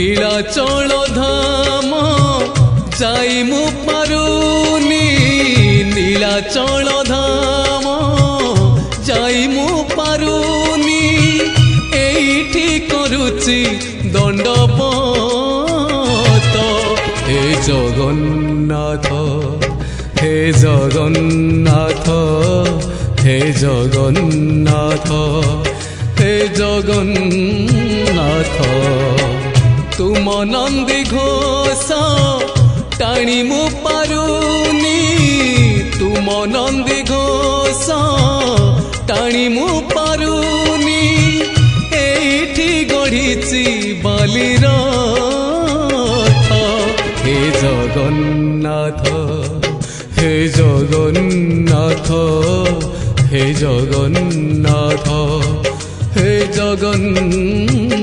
নীলাচল ধাম যাই মু পারুনি নীলাচল ধাম যাই মু পারুনি এইটি করুচি দণ্ডপত হে জগন্নাথ হে জগন্নাথ হে জগন্নাথ হে জগন্নাথ তুম নন্দী ঘোষ টাণি মু পারুনি তুম নন্দী ঘোষ টাণি মু পারুনি এইটি গড়িছি বালির হে জগন্নাথ হে জগন্নাথ হে জগন্নাথ হে জগন্নাথ